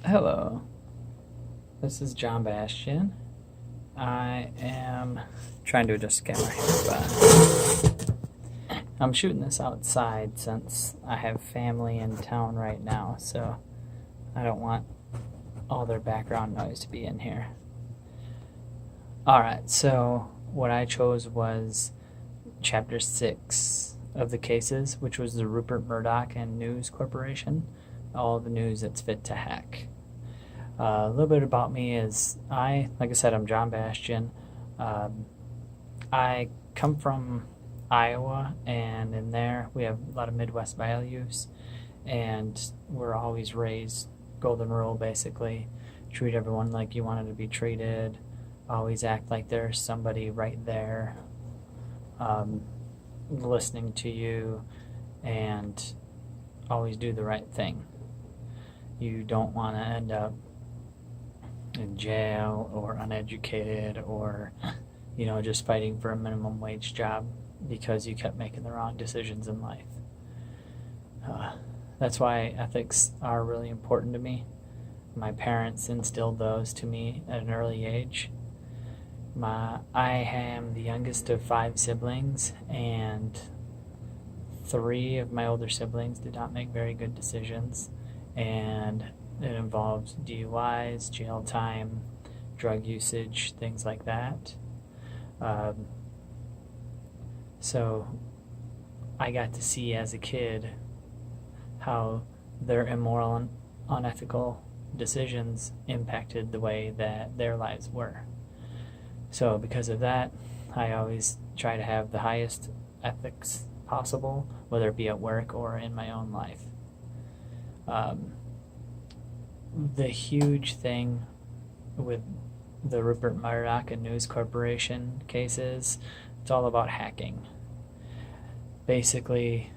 Hello, this is John Bastian. I am trying to adjust the camera here, but I'm shooting this outside since I have family in town right now, so I don't want all their background noise to be in here. Alright, so what I chose was Chapter 6 of the cases, which was the Rupert Murdoch and News Corporation, all the news that's fit to hack. A little bit about me is like I said, I'm John Bastian. I come from Iowa, and in there we have a lot of Midwest values, and we're always raised golden rule basically. Treat everyone like you wanted to be treated. Always act like there's somebody right there listening to you, and always do the right thing. You don't want to end up in jail or uneducated or just fighting for a minimum wage job because you kept making the wrong decisions in life. That's why ethics are really important to me. My parents instilled those to me at an early age. I am the youngest of 5 siblings, and 3 of my older siblings did not make very good decisions, and it involves DUIs, jail time, drug usage, things like that. So I got to see as a kid how their immoral and unethical decisions impacted the way that their lives were. So because of that, I always try to have the highest ethics possible, whether it be at work or in my own life. The huge thing with the Rupert Murdoch and News Corporation cases, it's all about hacking. Basically,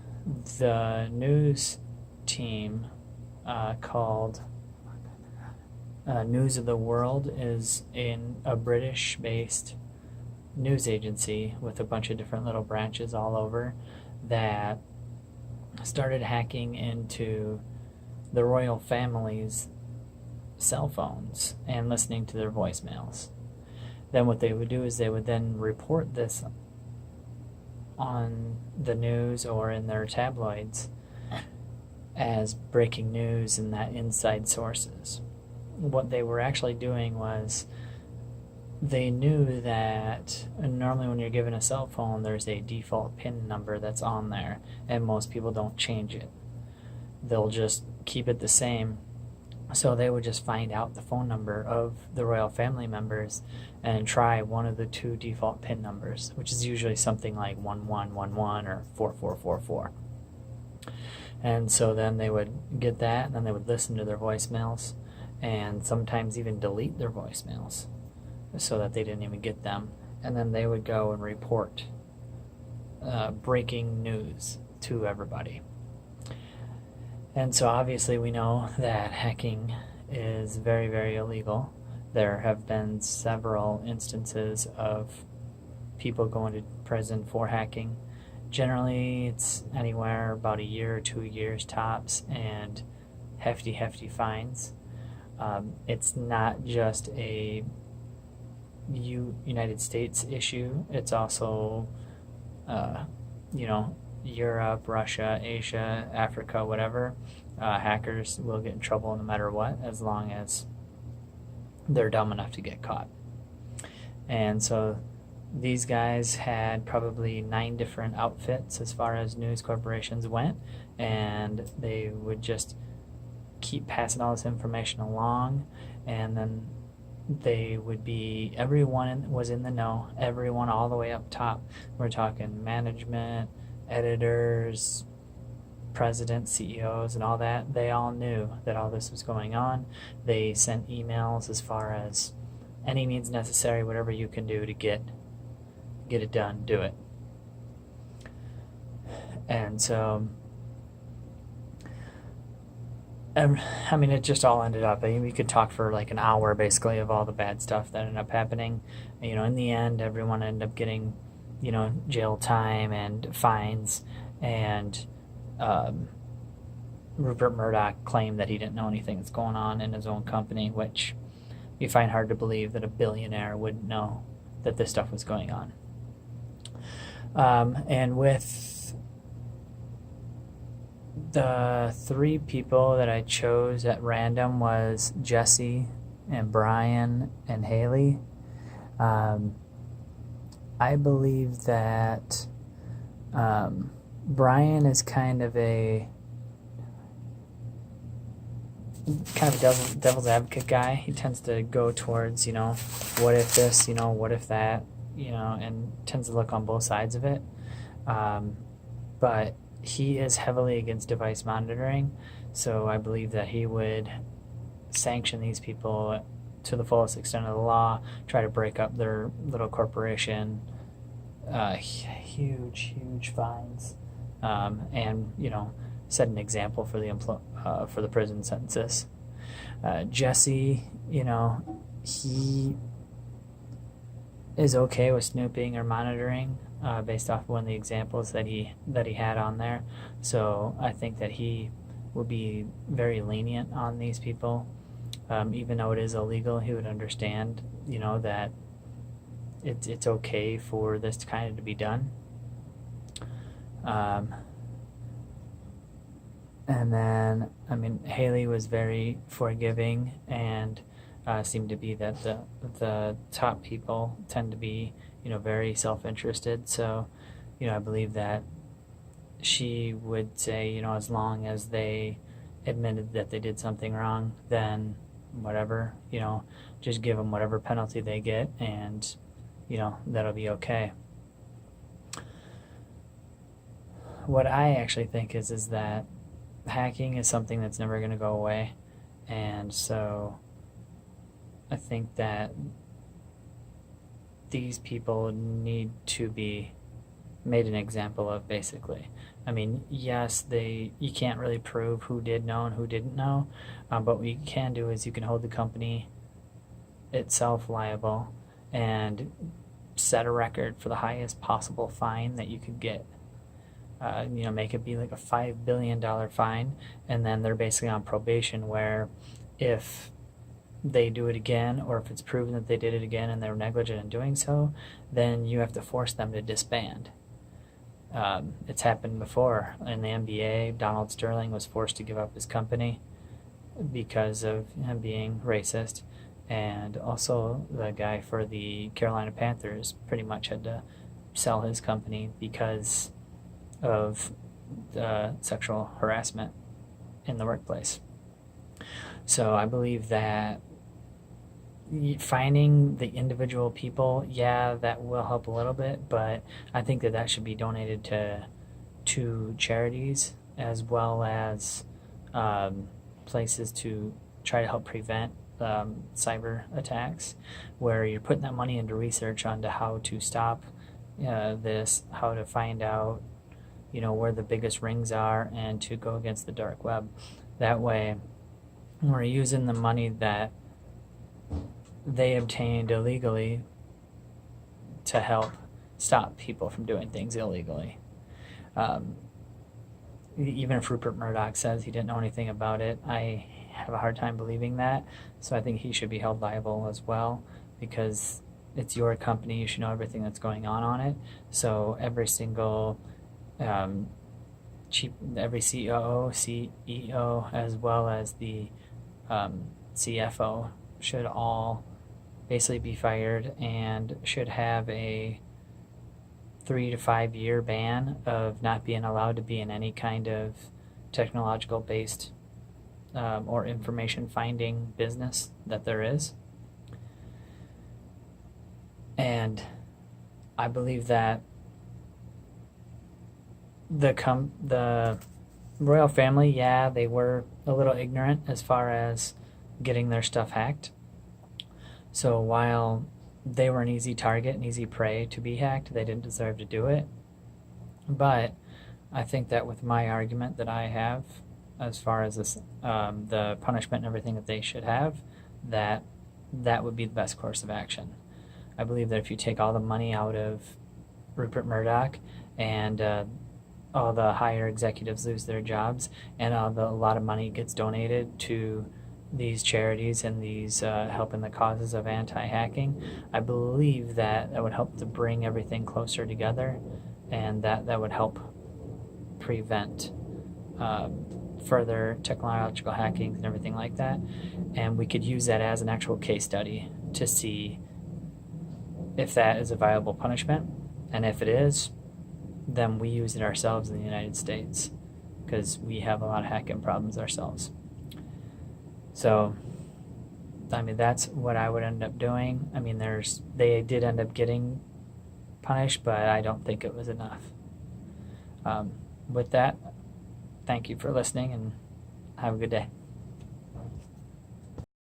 the news team called News of the World is in a British-based news agency with a bunch of different little branches all over that started hacking into the royal family's cell phones and listening to their voicemails. Then what they would do is they would then report this on the news or in their tabloids as breaking news and that inside sources. What they were actually doing was they knew that normally when you're given a cell phone, there's a default PIN number that's on there, and most people don't change it. They'll just keep it the same. So they would just find out the phone number of the royal family members and try one of the 2 default PIN numbers, which is usually something like 1111 or 4444. And so then they would get that, and then they would listen to their voicemails, and sometimes even delete their voicemails so that they didn't even get them. And then they would go and report breaking news to everybody. And so obviously we know that hacking is very, very illegal. There have been several instances of people going to prison for hacking. Generally, it's anywhere about a year or 2 years tops, and hefty, hefty fines. It's not just a United States issue. It's also, Europe, Russia, Asia, Africa, whatever. Hackers will get in trouble no matter what, as long as they're dumb enough to get caught. And so these guys had probably 9 different outfits as far as news corporations went, and they would just keep passing all this information along, and then everyone was in the know, everyone all the way up top. We're talking management, editors, presidents, CEOs, and all that. They all knew that all this was going on. They sent emails as far as any means necessary, whatever you can do to get it done, do it. And so it just all ended up, we could talk for like an hour basically of all the bad stuff that ended up happening. In the end, everyone ended up getting, jail time and fines, and Rupert Murdoch claimed that he didn't know anything that's going on in his own company, which you find hard to believe that a billionaire wouldn't know that this stuff was going on. And with the three people that I chose at random was Jesse and Brian and Haley. I believe that Brian is kind of a devil's advocate guy. He tends to go towards, what if this, what if that, and tends to look on both sides of it. But he is heavily against device monitoring, so I believe that he would sanction these people to the fullest extent of the law, try to break up their little corporation, huge fines, and set an example for the prison sentences. Jesse, he is okay with snooping or monitoring based off of one of the examples that he had on there. So I think that he would be very lenient on these people. Even though it is illegal, he would understand, that it's okay for this kind of to be done. And then, Haley was very forgiving, and seemed to be that the top people tend to be, very self-interested. So, I believe that she would say, as long as they admitted that they did something wrong, then whatever, just give them whatever penalty they get, and, that'll be okay. What I actually think is that hacking is something that's never going to go away, and so I think that these people need to be made an example of, basically. Yes, you can't really prove who did know and who didn't know, but what you can do is you can hold the company itself liable and set a record for the highest possible fine that you could get. Make it be like a $5 billion fine, and then they're basically on probation, where if they do it again, or if it's proven that they did it again and they were negligent in doing so, then you have to force them to disband. It's happened before in the NBA. Donald Sterling was forced to give up his company because of him being racist, and also the guy for the Carolina Panthers pretty much had to sell his company because of the sexual harassment in the workplace. So I believe that finding the individual people, that will help a little bit, but I think that should be donated to charities, as well as places to try to help prevent cyber attacks, where you're putting that money into research onto how to stop this, how to find out where the biggest rings are, and to go against the dark web. That way, we're using the money that they obtained illegally to help stop people from doing things illegally. Even if Rupert Murdoch says he didn't know anything about it, I have a hard time believing that. So I think he should be held liable as well, because it's your company. You should know everything that's going on it. So every single every COO, CEO, as well as the CFO should all basically be fired, and should have a 3 to 5 year ban of not being allowed to be in any kind of technological based or information finding business that there is. And I believe that the royal family, they were a little ignorant as far as getting their stuff hacked. So while they were an easy target, an easy prey to be hacked, they didn't deserve to do it. But I think that with my argument that I have, as far as this, the punishment and everything that they should have, that would be the best course of action. I believe that if you take all the money out of Rupert Murdoch and all the higher executives lose their jobs, and a lot of money gets donated to these charities and these helping the causes of anti-hacking. I believe that that would help to bring everything closer together, and that would help prevent further technological hackings and everything like that. And we could use that as an actual case study to see if that is a viable punishment, and if it is, then we use it ourselves in the United States, because we have a lot of hacking problems ourselves. So, I mean, that's what I would end up doing. I mean, they did end up getting punished, but I don't think it was enough. With that, thank you for listening, and have a good day.